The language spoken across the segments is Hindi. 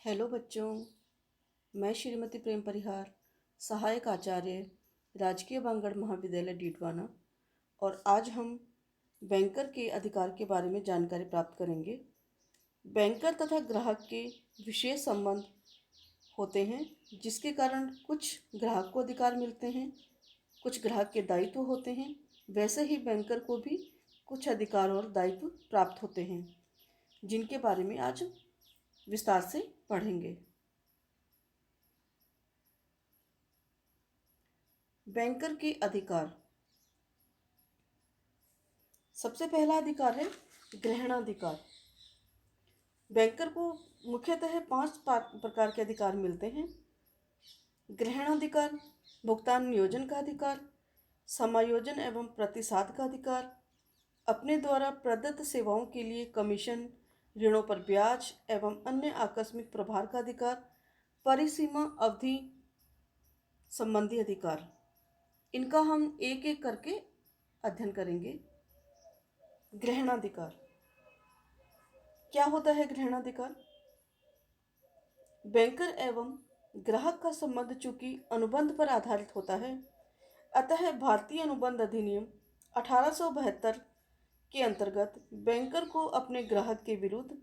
हेलो बच्चों, मैं श्रीमती प्रेम परिहार, सहायक आचार्य, राजकीय बांगड़ महाविद्यालय डीडवाना। और आज हम बैंकर के अधिकार के बारे में जानकारी प्राप्त करेंगे। बैंकर तथा ग्राहक के विशेष संबंध होते हैं, जिसके कारण कुछ ग्राहक को अधिकार मिलते हैं, कुछ ग्राहक के दायित्व होते हैं। वैसे ही बैंकर को भी कुछ अधिकार और दायित्व प्राप्त होते हैं, जिनके बारे में आज विस्तार से पढ़ेंगे। बैंकर के अधिकार। सबसे पहला अधिकार है ग्रहणाधिकार। बैंकर को मुख्यतः 5 प्रकार के अधिकार मिलते हैं। ग्रहणाधिकार, भुगतान नियोजन का अधिकार, समायोजन एवं प्रतिसाद का अधिकार, अपने द्वारा प्रदत्त सेवाओं के लिए कमीशन, ऋणों पर ब्याज एवं अन्य आकस्मिक प्रभार का अधिकार, परिसीमा अवधि संबंधी अधिकार। इनका हम एक एक करके अध्ययन करेंगे। ग्रहणाधिकार क्या होता है? ग्रहणाधिकार बैंकर एवं ग्राहक का संबंध चूंकि अनुबंध पर आधारित होता है, अतः भारतीय अनुबंध अधिनियम 1872 के अंतर्गत बैंकर को अपने ग्राहक के विरुद्ध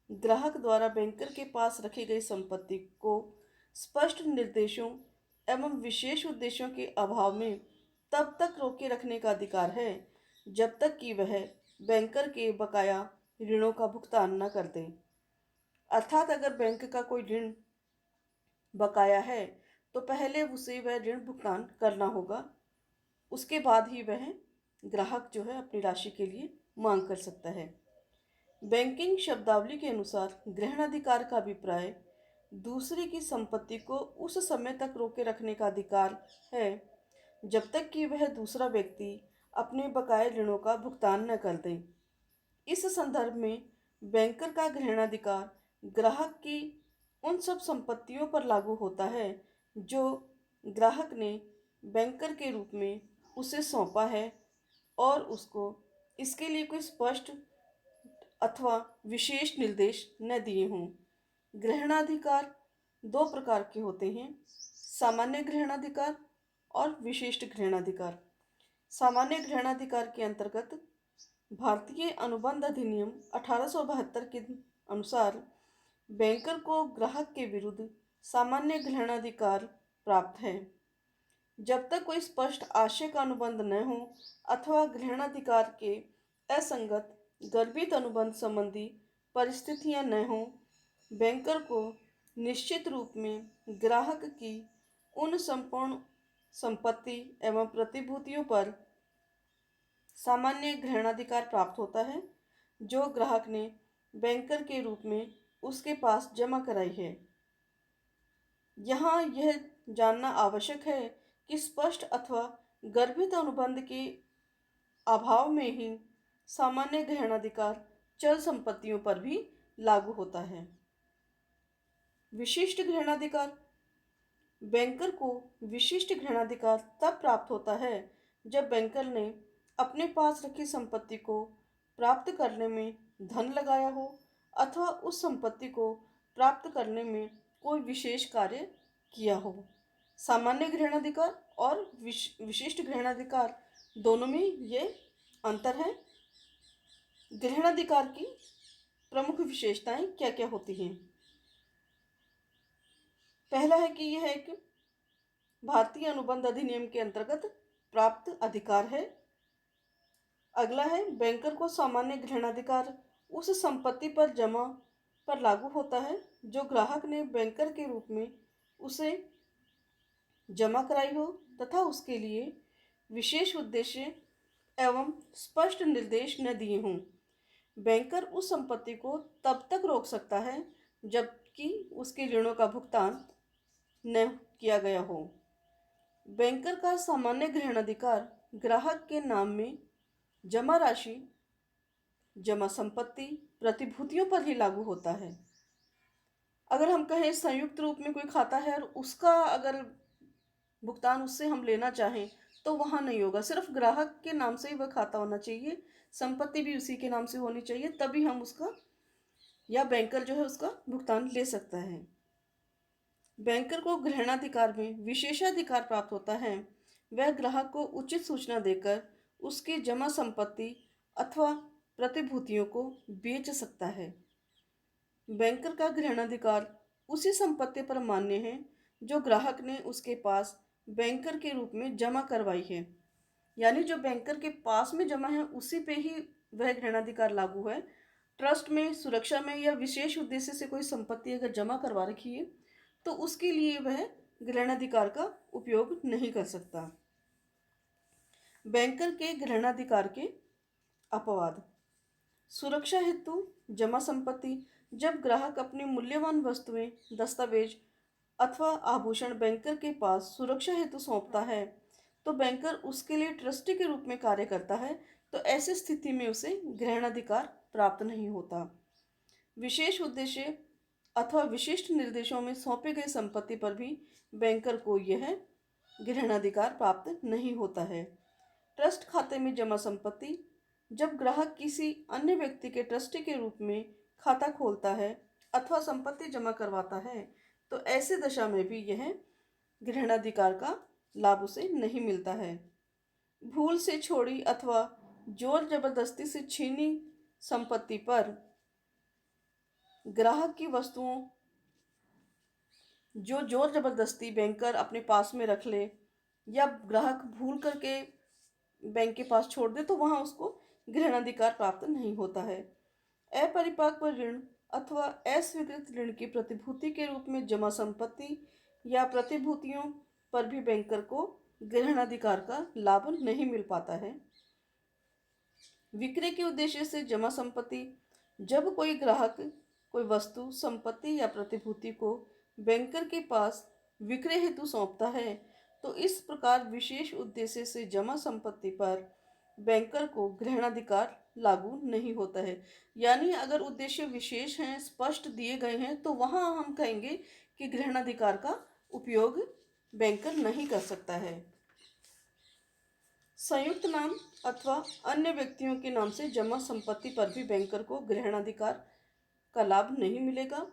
ग्राहक द्वारा बैंकर के पास रखी गई संपत्ति को स्पष्ट निर्देशों एवं विशेष उद्देश्यों के अभाव में तब तक रोके रखने का अधिकार है जब तक कि वह बैंकर के बकाया ऋणों का भुगतान न कर दे। अर्थात अगर बैंक का कोई ऋण बकाया है तो पहले उसे वह ऋण भुगतान करना होगा, उसके बाद ही वह ग्राहक जो है अपनी राशि के लिए मांग कर सकता है। बैंकिंग शब्दावली के अनुसार ग्रहणाधिकार का अभिप्राय दूसरे की संपत्ति को उस समय तक रोके रखने का अधिकार है जब तक कि वह दूसरा व्यक्ति अपने बकाये ऋणों का भुगतान न कर दे। इस संदर्भ में बैंकर का ग्रहणाधिकार ग्राहक की उन सब संपत्तियों पर लागू होता है जो ग्राहक ने बैंकर के रूप में उसे सौंपा है और उसको इसके लिए कोई स्पष्ट अथवा विशेष निर्देश न दिए हों। ग्रहणाधिकार 2 प्रकार के होते हैं, सामान्य ग्रहणाधिकार और विशिष्ट ग्रहणाधिकार। सामान्य ग्रहणाधिकार के अंतर्गत भारतीय अनुबंध अधिनियम 1872 के अनुसार बैंकर को ग्राहक के विरुद्ध सामान्य ग्रहणाधिकार प्राप्त है जब तक कोई स्पष्ट आशय का अनुबंध न हो अथवा ग्रहणाधिकार के असंगत गर्भित अनुबंध संबंधी परिस्थितियां न हो। बैंकर को निश्चित रूप में ग्राहक की उन संपूर्ण संपत्ति एवं प्रतिभूतियों पर सामान्य ग्रहणाधिकार प्राप्त होता है जो ग्राहक ने बैंकर के रूप में उसके पास जमा कराई है। यहाँ यह जानना आवश्यक है कि स्पष्ट अथवा गर्भित अनुबंध के अभाव में ही सामान्य ग्रहणाधिकार चल संपत्तियों पर भी लागू होता है। विशिष्ट ग्रहणाधिकार। बैंकर को विशिष्ट ग्रहणाधिकार तब प्राप्त होता है जब बैंकर ने अपने पास रखी संपत्ति को प्राप्त करने में धन लगाया हो अथवा उस संपत्ति को प्राप्त करने में कोई विशेष कार्य किया हो। सामान्य ग्रहणाधिकार और विशिष्ट ग्रहणाधिकार दोनों में ये अंतर है। ग्रहणाधिकार की प्रमुख विशेषताएं क्या क्या होती हैं? पहला है कि यह एक भारतीय अनुबंध अधिनियम के अंतर्गत प्राप्त अधिकार है। अगला है बैंकर को सामान्य ग्रहणाधिकार उस संपत्ति पर जमा पर लागू होता है जो ग्राहक ने बैंकर के रूप में उसे जमा कराई हो तथा उसके लिए विशेष उद्देश्य एवं स्पष्ट निर्देश न दिए हों। बैंकर उस संपत्ति को तब तक रोक सकता है जबकि उसके ऋणों का भुगतान न किया गया हो। बैंकर का सामान्य ग्रहणाधिकार ग्राहक के नाम में जमा राशि, जमा संपत्ति, प्रतिभूतियों पर ही लागू होता है। अगर हम कहें संयुक्त रूप में कोई खाता है और उसका अगर भुगतान उससे हम लेना चाहें तो वहाँ नहीं होगा। सिर्फ ग्राहक के नाम से ही वह खाता होना चाहिए, संपत्ति भी उसी के नाम से होनी चाहिए, तभी हम उसका या बैंकर जो है उसका भुगतान ले सकता है। बैंकर को ग्रहणाधिकार में विशेषाधिकार प्राप्त होता है। वह ग्राहक को उचित सूचना देकर उसकी जमा संपत्ति अथवा प्रतिभूतियों को बेच सकता है। बैंकर का ग्रहणाधिकार उसी संपत्ति पर मान्य है जो ग्राहक ने उसके पास बैंकर के रूप में जमा करवाई है। यानी जो बैंकर के पास में जमा है उसी पे ही वह ग्रहणाधिकार लागू है। ट्रस्ट में, सुरक्षा में या विशेष उद्देश्य से कोई संपत्ति अगर जमा करवा रखी है तो उसके लिए वह ग्रहणाधिकार का उपयोग नहीं कर सकता। बैंकर के ग्रहणाधिकार के अपवाद। सुरक्षा हेतु जमा संपत्ति। जब ग्राहक अपनी मूल्यवान वस्तुएं, दस्तावेज अथवा आभूषण बैंकर के पास सुरक्षा हेतु सौंपता है तो बैंकर उसके लिए ट्रस्टी के रूप में कार्य करता है, तो ऐसी स्थिति में उसे ग्रहणाधिकार प्राप्त नहीं होता। विशेष उद्देश्य अथवा विशिष्ट निर्देशों में सौंपे गए संपत्ति पर भी बैंकर को यह ग्रहणाधिकार प्राप्त नहीं होता है। ट्रस्ट खाते में जमा संपत्ति। जब ग्राहक किसी अन्य व्यक्ति के ट्रस्टी के रूप में खाता खोलता है अथवा संपत्ति जमा करवाता है तो ऐसी दशा में भी यह ग्रहणाधिकार का लाभ उसे नहीं मिलता है। भूल से छोड़ी अथवा जोर जबरदस्ती से छीनी संपत्ति पर ग्राहक की वस्तुओं जो जोर जबरदस्ती बैंकर अपने पास में रख ले या ग्राहक भूल करके बैंक के पास छोड़ दे तो वहाँ उसको ग्रहणाधिकार प्राप्त नहीं होता है। अपरिपक्व ऋण अथवा अस्वीकृत ऋण की प्रतिभूति के रूप में जमा संपत्ति या प्रतिभूतियों पर भी बैंकर को ग्रहणाधिकार का लाभ नहीं मिल पाता है। विक्रय के उद्देश्य से जमा संपत्ति। जब कोई ग्राहक कोई वस्तु, संपत्ति या प्रतिभूति को बैंकर के पास विक्रय हेतु सौंपता है तो इस प्रकार विशेष उद्देश्य से जमा संपत्ति पर बैंकर को ग्रहणाधिकार लागू नहीं होता है। यानी अगर उद्देश्य विशेष हैं, स्पष्ट दिए गए हैं तो वहाँ हम कहेंगे कि ग्रहणाधिकार का उपयोग बैंकर नहीं कर सकता है। संयुक्त नाम अथवा अन्य व्यक्तियों के नाम से जमा संपत्ति पर भी बैंकर को ग्रहणाधिकार का लाभ नहीं मिलेगा।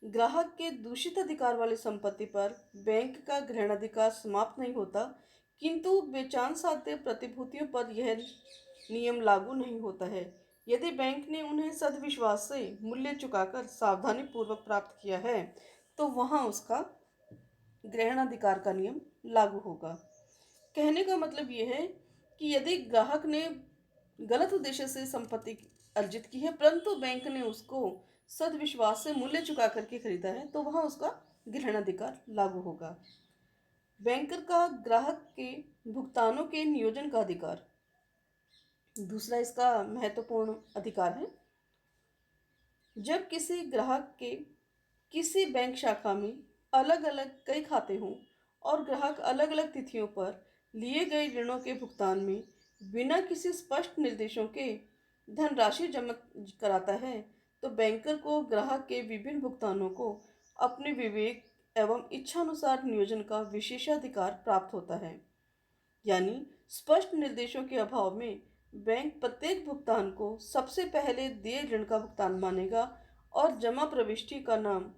ग्राहक के दूषित अधिकार वाली संपत्ति पर बैंक का ग्रहणाधिकार समाप्त नहीं होता, किंतु बेचान साध्य प्रतिभूतियों पर यह नियम लागू नहीं होता है। यदि बैंक ने उन्हें सद्विश्वास से मूल्य चुकाकर सावधानी पूर्वक प्राप्त किया है तो वहाँ उसका ग्रहणाधिकार का नियम लागू होगा। कहने का मतलब यह है कि यदि ग्राहक ने गलत उद्देश्य से संपत्ति अर्जित की है परंतु बैंक ने उसको सद्विश्वास से मूल्य चुका करके खरीदा है तो वहाँ उसका ग्रहणाधिकार लागू होगा। बैंकर का ग्राहक के भुगतानों के नियोजन का अधिकार दूसरा इसका महत्वपूर्ण अधिकार है। जब किसी ग्राहक के किसी बैंक शाखा में अलग अलग कई खाते हों और ग्राहक अलग अलग तिथियों पर लिए गए ऋणों के भुगतान में बिना किसी स्पष्ट निर्देशों के धनराशि जमा कराता है तो बैंकर को ग्राहक के विभिन्न भुगतानों को अपने विवेक एवं इच्छानुसार नियोजन का विशेषाधिकार प्राप्त होता है। यानी स्पष्ट निर्देशों के अभाव में बैंक प्रत्येक भुगतान को सबसे पहले देय ऋण का भुगतान मानेगा और जमा प्रविष्टि का नाम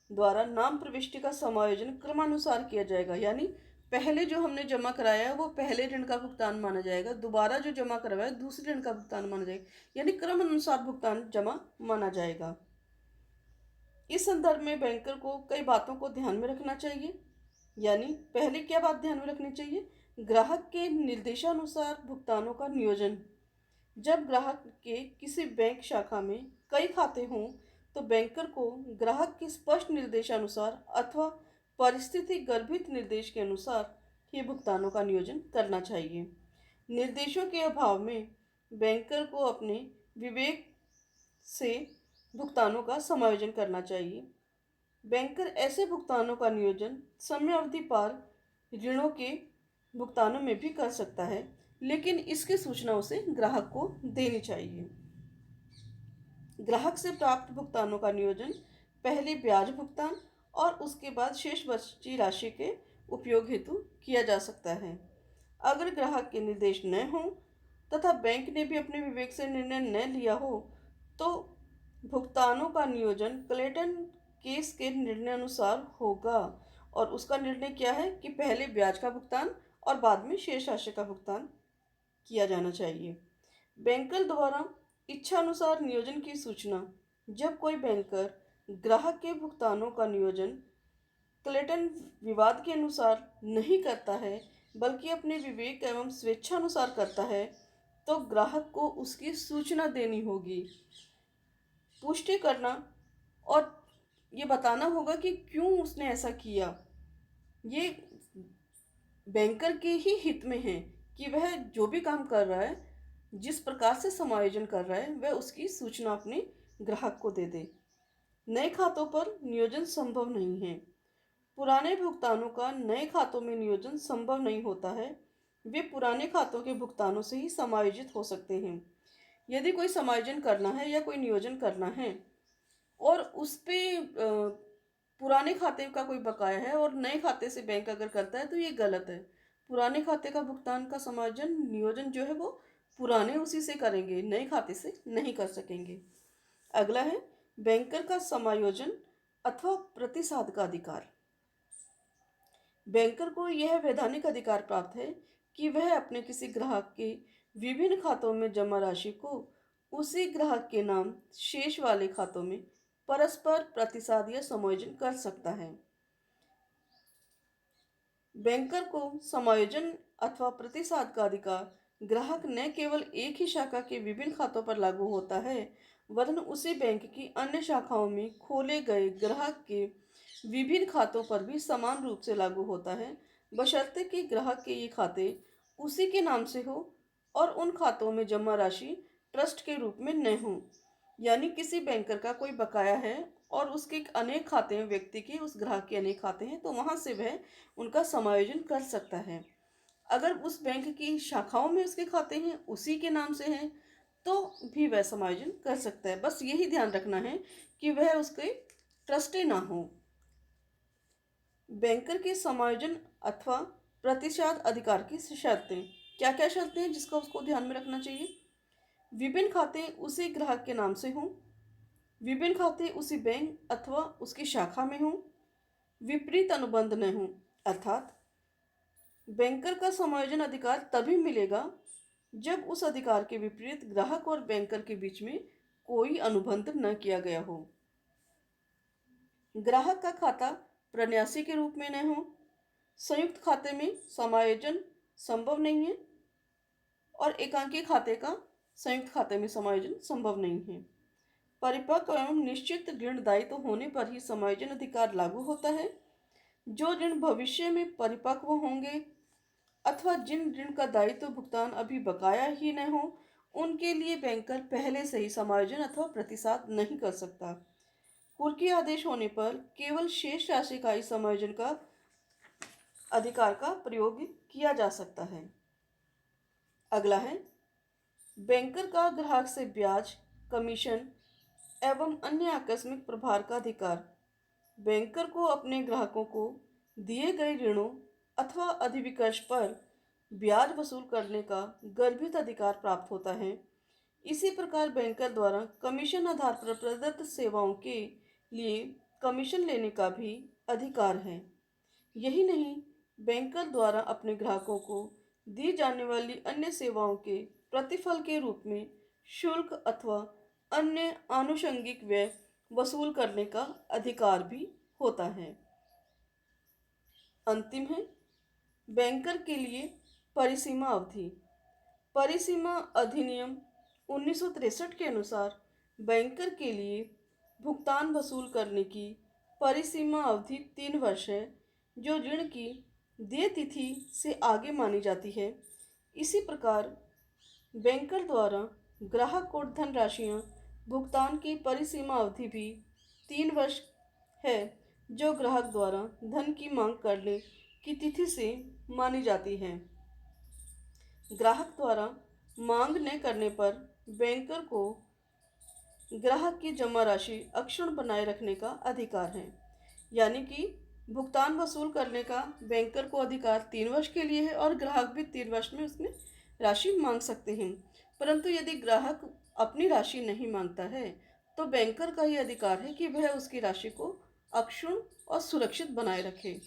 द्वारा नाम प्रविष्टि का समायोजन क्रमानुसार किया जाएगा। यानी पहले जो हमने जमा कराया है वो पहले ऋण का भुगतान माना जाएगा, दोबारा जो जमा करवाया दूसरे ऋण का भुगतान माना जाएगा, यानी क्रम अनुसार भुगतान जमा माना जाएगा। इस संदर्भ में बैंकर को कई बातों को ध्यान में रखना चाहिए। यानी पहले क्या बात ध्यान में रखनी चाहिए, ग्राहक के निर्देशानुसार भुगतानों का नियोजन। जब ग्राहक के किसी बैंक शाखा में कई खाते हों तो बैंकर को ग्राहक के स्पष्ट निर्देशानुसार अथवा परिस्थिति गर्भित निर्देश के अनुसार ही भुगतानों का नियोजन करना चाहिए। निर्देशों के अभाव में बैंकर को अपने विवेक से भुगतानों का समायोजन करना चाहिए। बैंकर ऐसे भुगतानों का नियोजन समय अवधि पार ऋणों के भुगतानों में भी कर सकता है, लेकिन इसकी सूचना उसे ग्राहक को देनी चाहिए। ग्राहक से प्राप्त भुगतानों का नियोजन पहले ब्याज भुगतान और उसके बाद शेष बची राशि के उपयोग हेतु किया जा सकता है। अगर ग्राहक के निर्देश न हो तथा बैंक ने भी अपने विवेक से निर्णय न लिया हो तो भुगतानों का नियोजन क्लेटन केस के निर्णय अनुसार होगा। और उसका निर्णय क्या है कि पहले ब्याज का भुगतान और बाद में शेष राशि का भुगतान किया जाना चाहिए। बैंकर द्वारा इच्छा अनुसार नियोजन की सूचना। जब कोई बैंकर ग्राहक के भुगतानों का नियोजन क्लेटन विवाद के अनुसार नहीं करता है, बल्कि अपने विवेक एवं स्वेच्छा अनुसार करता है, तो ग्राहक को उसकी सूचना देनी होगी, पुष्टि करना और ये बताना होगा कि क्यों उसने ऐसा किया। ये बैंकर के ही हित में है कि वह जो भी काम कर रहा है, जिस प्रकार से समायोजन कर रहा है, वह उसकी सूचना अपने ग्राहक को दे दे। नए खातों पर नियोजन संभव नहीं है। पुराने भुगतानों का नए खातों में नियोजन संभव नहीं होता है। वे पुराने खातों के भुगतानों से ही समायोजित हो सकते हैं। यदि कोई समायोजन करना है या कोई नियोजन करना है और उस पे पुराने खाते का कोई बकाया है और नए खाते से बैंक अगर करता है, तो ये गलत है। पुराने खाते का भुगतान का समायोजन नियोजन जो है वो पुराने उसी से करेंगे, नए खाते से नहीं कर सकेंगे। अगला है बैंकर का समायोजन अथवा प्रतिसाद का अधिकार। बैंकर को यह वैधानिक अधिकार प्राप्त है कि वह अपने किसी ग्राहक के विभिन्न खातों में जमा राशि को उसी ग्राहक के नाम शेष वाले खातों में परस्पर प्रतिसाद या समायोजन कर सकता है। बैंकर को समायोजन अथवा प्रतिसाद का अधिकार ग्राहक न केवल एक ही शाखा के विभिन्न खातों पर लागू होता है, वरन उसी बैंक की अन्य शाखाओं में खोले गए ग्राहक के विभिन्न खातों पर भी समान रूप से लागू होता है, बशर्ते कि ग्राहक के ये खाते उसी के नाम से हो और उन खातों में जमा राशि ट्रस्ट के रूप में न हो। यानी किसी बैंकर का कोई बकाया है और उसके अनेक खाते हैं, व्यक्ति के उस ग्राहक के अनेक खाते हैं, तो वहाँ से वह उनका समायोजन कर सकता है। अगर उस बैंक की शाखाओं में उसके खाते हैं, उसी के नाम से हैं, तो भी वह समायोजन कर सकता है। बस यही ध्यान रखना है कि वह उसके ट्रस्टी ना हो। बैंकर के समायोजन अथवा प्रतिशत अधिकार की शर्तें। क्या क्या शर्तें हैं जिसका उसको ध्यान में रखना चाहिए? विभिन्न खाते उसी ग्राहक के नाम से हों, विभिन्न खाते उसी बैंक अथवा उसकी शाखा में हों, विपरीत अनुबंध न हों। अर्थात बैंकर का समायोजन अधिकार तभी मिलेगा जब उस अधिकार के विपरीत ग्राहक और बैंकर के बीच में कोई अनुबंध न किया गया हो। ग्राहक का खाता प्रन्यासी के रूप में न हो। संयुक्त खाते में समायोजन संभव नहीं है और एकांकी खाते का संयुक्त खाते में समायोजन संभव नहीं है। परिपक्व एवं निश्चित ऋण दायित्व होने पर ही समायोजन अधिकार लागू होता है। जो ऋण भविष्य में परिपक्व होंगे अथवा जिन ऋण का दायित्व भुगतान अभी बकाया ही न हो, उनके लिए बैंकर पहले से ही समायोजन अथवा प्रतिसाद नहीं कर सकता। कुर्की आदेश होने पर केवल शेष राशि का ही समायोजन का अधिकार का प्रयोग किया जा सकता है। अगला है बैंकर का ग्राहक से ब्याज, कमीशन एवं अन्य आकस्मिक प्रभार का अधिकार। बैंकर को अपने ग्राहकों को दिए गए ऋणों अथवा अधिविकर्ष पर ब्याज वसूल करने का गर्भित अधिकार प्राप्त होता है। इसी प्रकार बैंकर द्वारा कमीशन आधार पर प्रदत्त सेवाओं के लिए कमीशन लेने का भी अधिकार है। यही नहीं, बैंकर द्वारा अपने ग्राहकों को दी जाने वाली अन्य सेवाओं के प्रतिफल के रूप में शुल्क अथवा अन्य आनुषंगिक व्यय वसूल करने का अधिकार भी होता है। अंतिम है बैंकर के लिए परिसीमा अवधि। परिसीमा अधिनियम 1963 के अनुसार बैंकर के लिए भुगतान वसूल करने की परिसीमा अवधि 3 वर्ष है, जो ऋण की देय तिथि से आगे मानी जाती है। इसी प्रकार बैंकर द्वारा ग्राहक को धनराशियाँ भुगतान की परिसीमा अवधि भी 3 वर्ष है, जो ग्राहक द्वारा धन की मांग करने की तिथि से मानी जाती है। ग्राहक द्वारा मांग न करने पर बैंकर को ग्राहक की जमा राशि अक्षुण्ण बनाए रखने का अधिकार है। यानी कि भुगतान वसूल करने का बैंकर को अधिकार 3 वर्ष के लिए है और ग्राहक भी 3 वर्ष में उसमें राशि मांग सकते हैं। परंतु यदि ग्राहक अपनी राशि नहीं मांगता है, तो बैंकर का ये अधिकार है कि वह उसकी राशि को अक्षुण्ण और सुरक्षित बनाए रखे।